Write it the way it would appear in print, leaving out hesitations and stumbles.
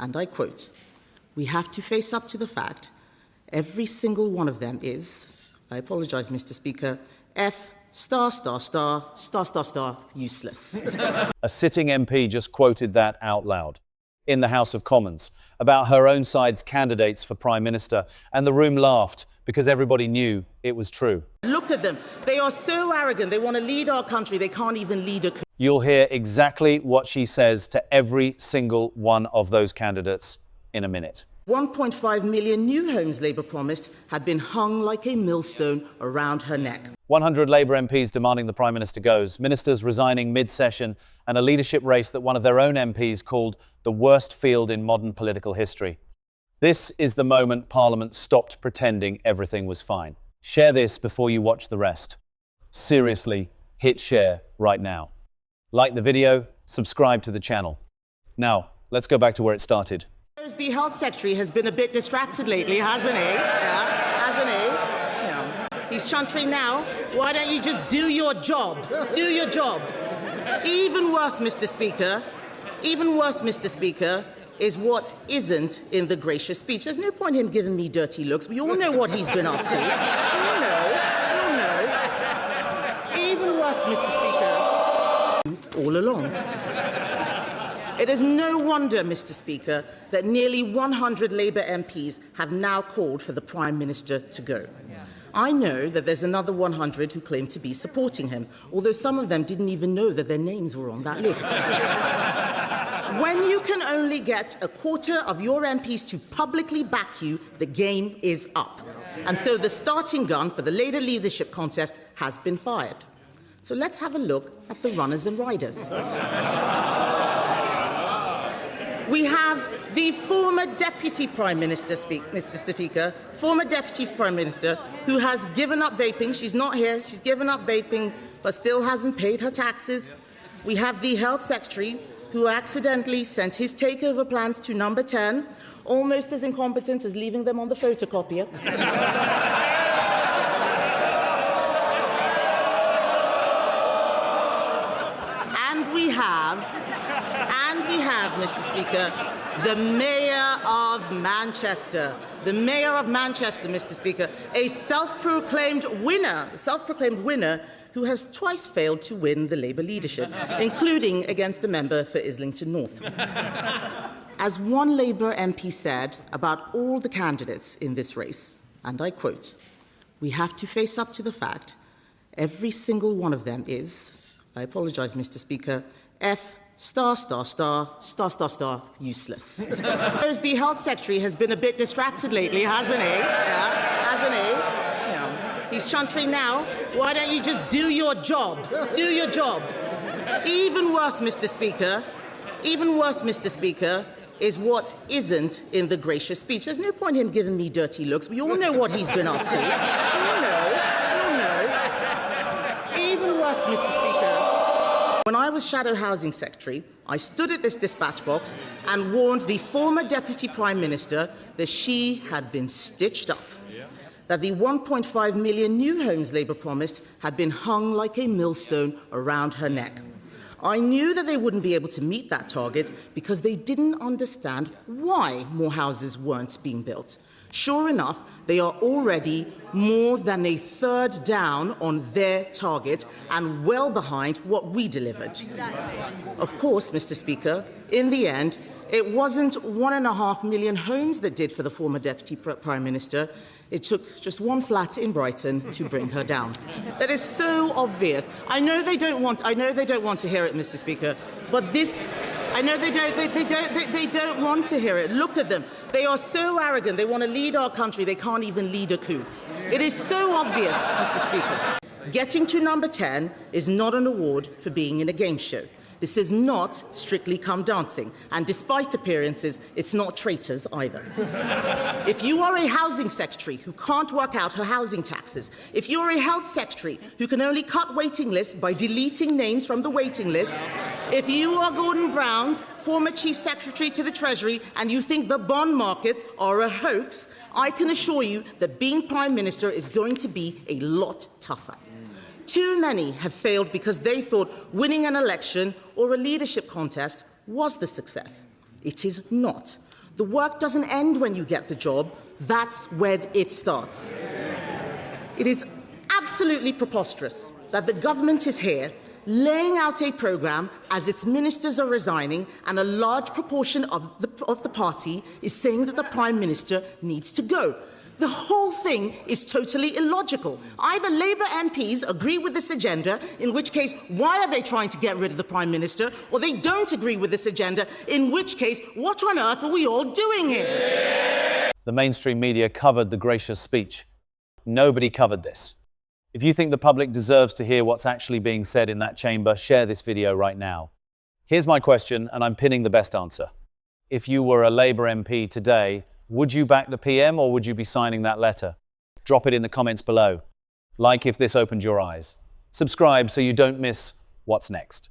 and I quote, "We have to face up to the fact every single one of them is," I apologise, Mr. Speaker, F star, star, star, star, star, star, useless. A sitting MP just quoted that out loud in the House of Commons about her own side's candidates for Prime Minister, and the room laughed because everybody knew it was true. Look at them. They are so arrogant. They want to lead our country. They can't even lead a country. You'll hear exactly what she says to every single one of those candidates in a minute. 1.5 million new homes Labour promised had been hung like a millstone around her neck. 100 Labour MPs demanding the Prime Minister goes, ministers resigning mid-session, and a leadership race that one of their own MPs called the worst field in modern political history. This is the moment Parliament stopped pretending everything was fine. Share this before you watch the rest. Seriously, hit share right now. Like the video, subscribe to the channel. Now, let's go back to where it started. The Health Secretary has been a bit distracted lately, hasn't he? Yeah, hasn't he? Yeah. He's chuntering now. Why don't you just do your job? Do your job. Even worse, Mr. Speaker, is what isn't in the gracious speech. There's no point in him giving me dirty looks. We all know what he's been up to. You'll know. Even worse, Mr. Speaker, all along. It is no wonder, Mr. Speaker, that nearly 100 Labour MPs have now called for the Prime Minister to go. I know that there's another 100 who claim to be supporting him, although some of them didn't even know that their names were on that list. When you can only get a quarter of your MPs to publicly back you, the game is up. And so the starting gun for the Labour leadership contest has been fired. So let's have a look at the runners and riders. We have the former Deputy Prime Minister, Mr. Speaker, former Deputy Prime Minister, who has given up vaping. She's not here. She's given up vaping, but still hasn't paid her taxes. We have the Health Secretary, who accidentally sent his takeover plans to Number 10, almost as incompetent as leaving them on the photocopier. And we have, Mr. Speaker, the Mayor of Manchester. The Mayor of Manchester, Mr. Speaker, a self-proclaimed winner who has twice failed to win the Labour leadership, including against the member for Islington North. As one Labour MP said about all the candidates in this race, and I quote, "We have to face up to the fact every single one of them is," I apologise, Mr. Speaker, F star, star, star, star, star, star, useless. The Health Secretary has been a bit distracted lately, hasn't he? Yeah, hasn't he? Yeah. He's chuntering now. Why don't you just do your job? Do your job. Even worse, Mr. Speaker, is what isn't in the gracious speech. There's no point in him giving me dirty looks. We all know what he's been up to. You'll know. Even worse, Mr. Speaker. When I was Shadow Housing Secretary, I stood at this dispatch box and warned the former Deputy Prime Minister that she had been stitched up, that the 1.5 million new homes Labour promised had been hung like a millstone around her neck. I knew that they wouldn't be able to meet that target because they didn't understand why more houses weren't being built. Sure enough, they are already more than a third down on their target and well behind what we delivered. Of course, Mr. Speaker, in the end, it wasn't 1.5 million homes that did for the former Deputy Prime Minister. It took just one flat in Brighton to bring her down. That is so obvious. I know they don't want to hear it, Mr. Speaker, but this. I know they don't want to hear it. Look at them. They are so arrogant. They want to lead our country. They can't even lead a coup. It is so obvious, Mr. Speaker. Getting to Number 10 is not an award for being in a game show. This is not Strictly Come Dancing, and despite appearances, it's not Traitors either. If you are a housing secretary who can't work out her housing taxes, if you're a health secretary who can only cut waiting lists by deleting names from the waiting list, if you are Gordon Brown's former chief secretary to the Treasury and you think the bond markets are a hoax, I can assure you that being Prime Minister is going to be a lot tougher. Too many have failed because they thought winning an election or a leadership contest was the success. It is not. The work doesn't end when you get the job. That's when it starts. It is absolutely preposterous that the government is here laying out a programme as its ministers are resigning, and a large proportion of the party is saying that the Prime Minister needs to go. The whole thing is totally illogical. Either Labour MPs agree with this agenda, in which case, why are they trying to get rid of the Prime Minister? Or they don't agree with this agenda, in which case, what on earth are we all doing here? The mainstream media covered the gracious speech. Nobody covered this. If you think the public deserves to hear what's actually being said in that chamber, share this video right now. Here's my question, and I'm pinning the best answer. If you were a Labour MP today, would you back the PM or would you be signing that letter? Drop it in the comments below. Like if this opened your eyes. Subscribe so you don't miss what's next.